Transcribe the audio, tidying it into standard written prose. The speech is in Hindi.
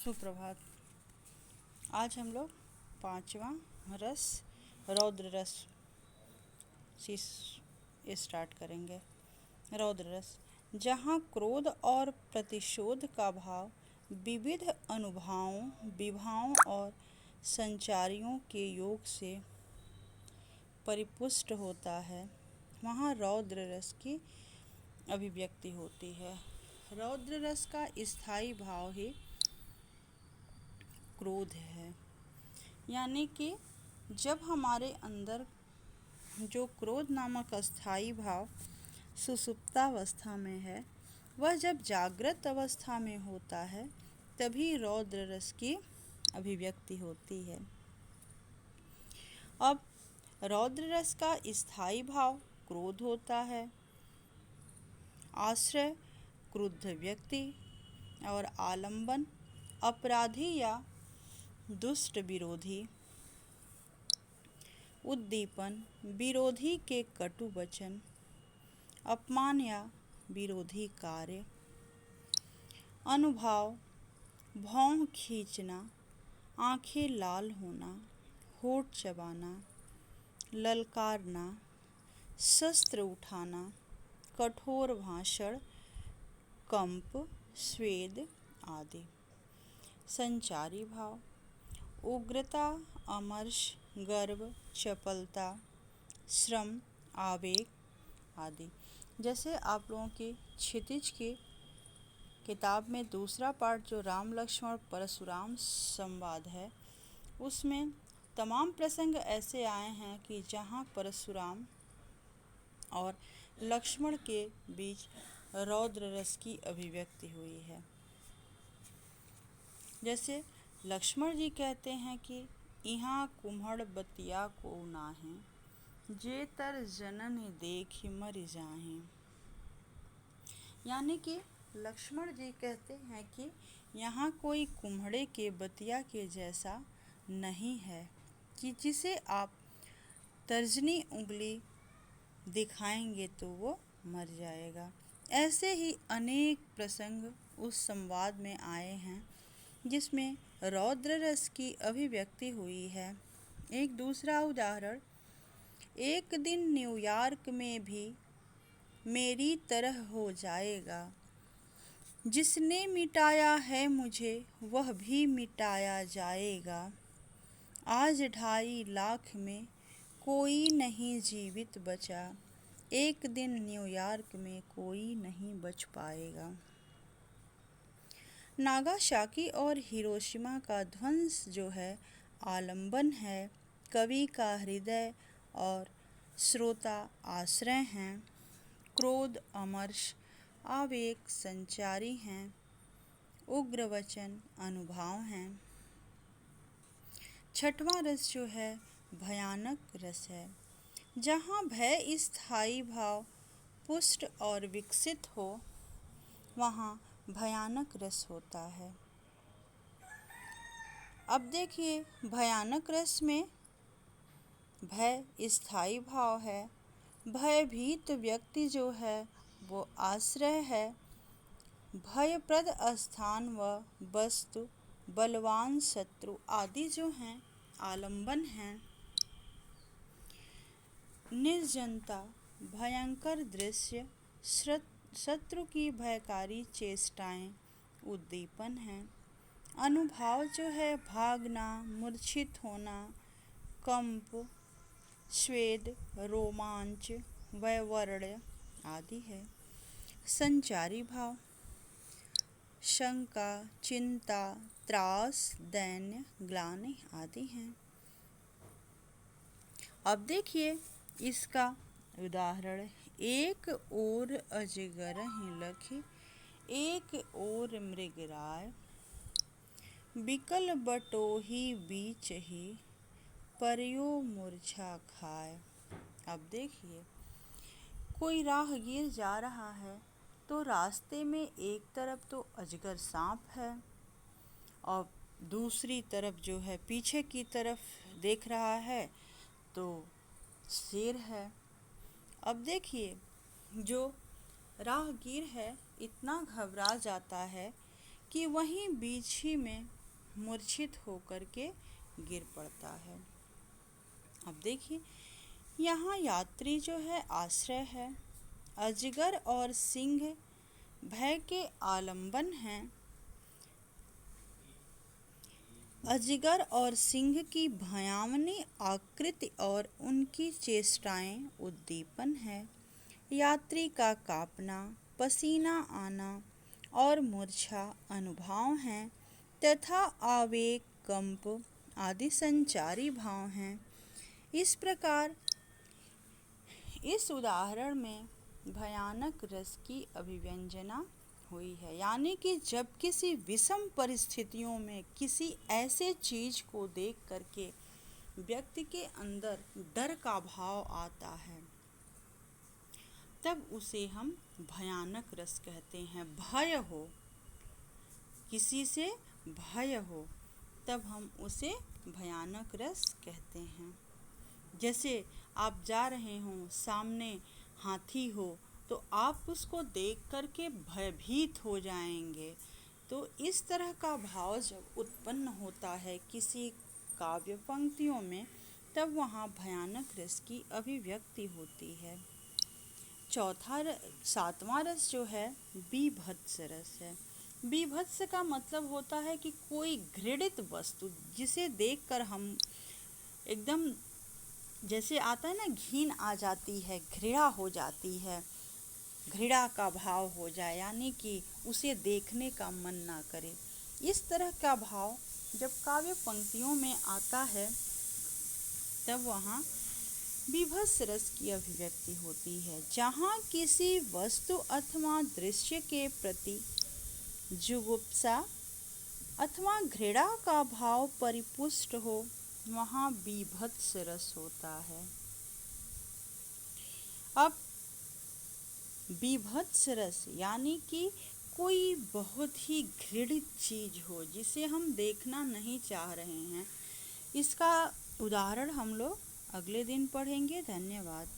सुप्रभात। आज हम लोग पांचवा रस रौद्र रस स्टार्ट करेंगे। रौद्र रस, जहाँ क्रोध और प्रतिशोध का भाव विविध अनुभवों, विभावों और संचारियों के योग से परिपुष्ट होता है, वहाँ रौद्र रस की अभिव्यक्ति होती है। रौद्र रस का स्थायी भाव ही क्रोध है। यानी कि जब हमारे अंदर जो क्रोध नामक स्थायी भाव सुषुप्तावस्था में है, वह जब जागृत अवस्था में होता है तभी रौद्र रस की अभिव्यक्ति होती है। अब रौद्र रस का स्थायी भाव क्रोध होता है। आश्रय क्रुद्ध व्यक्ति और आलंबन अपराधी या दुष्ट विरोधी। उद्दीपन विरोधी के कटु वचन, अपमान या विरोधी कार्य। अनुभाव भौं खींचना, आंखें लाल होना, होठ चबाना, ललकारना, शस्त्र उठाना, कठोर भाषण, कंप, स्वेद आदि। संचारी भाव उग्रता, अमर्ष, गर्व, चपलता, श्रम, आवेग आदि। जैसे आप लोगों की क्षितिज की किताब में दूसरा पार्ट जो राम लक्ष्मण परशुराम संवाद है, उसमें तमाम प्रसंग ऐसे आए हैं कि जहाँ परशुराम और लक्ष्मण के बीच रौद्र रस की अभिव्यक्ति हुई है। जैसे लक्ष्मण जी कहते हैं कि इहाँ कुम्हड़ बतिया को नाहें, जे तर जनन देखि मरि जाहें। यानी कि लक्ष्मण जी कहते हैं कि यहाँ कोई कुम्हड़े के बतिया के जैसा नहीं है कि जिसे आप तर्जनी उंगली दिखाएंगे तो वो मर जाएगा। ऐसे ही अनेक प्रसंग उस संवाद में आए हैं जिसमें रौद्र रस की अभिव्यक्ति हुई है। एक दूसरा उदाहरण, एक दिन न्यूयॉर्क में भी मेरी तरह हो जाएगा, जिसने मिटाया है मुझे वह भी मिटाया जाएगा। आज 2.5 लाख में कोई नहीं जीवित बचा, एक दिन न्यूयॉर्क में कोई नहीं बच पाएगा। नागासाकी और हिरोशिमा का ध्वंस जो है आलंबन है, कवि का हृदय और श्रोता आश्रय हैं। क्रोध अमर्ष, आवेग संचारी हैं, उग्र वचन अनुभाव हैं। छठवां रस जो है भयानक रस है। जहाँ भय स्थायी भाव पुष्ट और विकसित हो, वहाँ भयानक रस होता है। अब देखिए, भयानक रस में भय स्थायी भाव है। भयभीत व्यक्ति जो है वो आश्रय है। भयप्रद स्थान व वस्तु, बलवान शत्रु आदि जो हैं आलंबन हैं। निर्जनता भयंकर दृश्य, शत्रु की भयकारी चेष्टाएं उद्दीपन हैं। अनुभाव जो है भागना, मूर्छित होना, कंप, स्वेद, रोमांच, वैवर्ण आदि है। संचारी भाव शंका, चिंता, त्रास, दैन्य, ग्लानि आदि हैं। अब देखिए इसका उदाहरण, एक ओर अजगर ही लखी, एक ओर मृगराय, बिकल बटोही बीच ही, परियो मूर्छा खाए। अब देखिए, कोई राहगीर जा रहा है तो रास्ते में एक तरफ तो अजगर सांप है और दूसरी तरफ जो है पीछे की तरफ देख रहा है तो शेर है। अब देखिए, जो राहगीर है इतना घबरा जाता है कि वहीं बीच ही में मूर्छित होकर के गिर पड़ता है। अब देखिए, यहाँ यात्री जो है आश्रय है, अजगर और सिंह भय के आलंबन हैं। अजगर और सिंह की भयावनी आकृति और उनकी चेष्टाएं उद्दीपन है। यात्री का कांपना, पसीना आना और मूर्छा अनुभव हैं तथा आवेग, कंप आदि संचारी भाव हैं। इस प्रकार इस उदाहरण में भयानक रस की अभिव्यंजना हुई है, यानी कि जब किसी विषम परिस्थितियों में किसी ऐसे चीज को देख करके व्यक्ति के अंदर डर का भाव आता है, तब उसे हम भयानक रस कहते हैं। भय हो, किसी से भय हो, तब हम उसे भयानक रस कहते हैं। जैसे आप जा रहे हो, सामने हाथी हो, तो आप उसको देख करके भयभीत हो जाएंगे। तो इस तरह का भाव जब उत्पन्न होता है किसी काव्य पंक्तियों में, तब वहाँ भयानक रस की अभिव्यक्ति होती है। सातवां रस जो है बीभत्स रस है। बीभत्स का मतलब होता है कि कोई घृणित वस्तु जिसे देखकर हम एकदम, जैसे आता है ना, घिन आ जाती है, घृणा हो जाती है, घृणा का भाव हो जाए, यानी कि उसे देखने का मन ना करे। इस तरह का भाव जब काव्य पंक्तियों में आता है, तब वहाँ बीभत्स रस की अभिव्यक्ति होती है। जहाँ किसी वस्तु अथवा दृश्य के प्रति जुगुप्सा अथवा घृणा का भाव परिपुष्ट हो, वहाँ बीभत्स रस होता है। अब बीभत्स रस यानी कि कोई बहुत ही घृणित चीज हो जिसे हम देखना नहीं चाह रहे हैं। इसका उदाहरण हम लोग अगले दिन पढ़ेंगे। धन्यवाद।